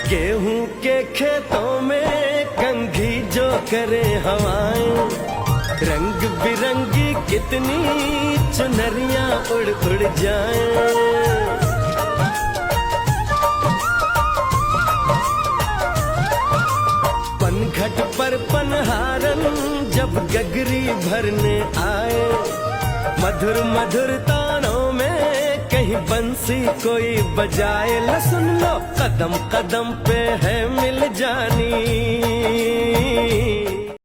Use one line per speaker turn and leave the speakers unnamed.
गेहूं के खेतों में कंघी जो करे हवाएं, रंग बिरंगी कितनी चुनरियां उड़ उड़ जाएं। पनघट पर पनहारन जब गगरी भरने आए, मधुर मधुर तानों में कहीं बंसी कोई बजाए। ल सुन लो कदम कदम पे है मिल जानी।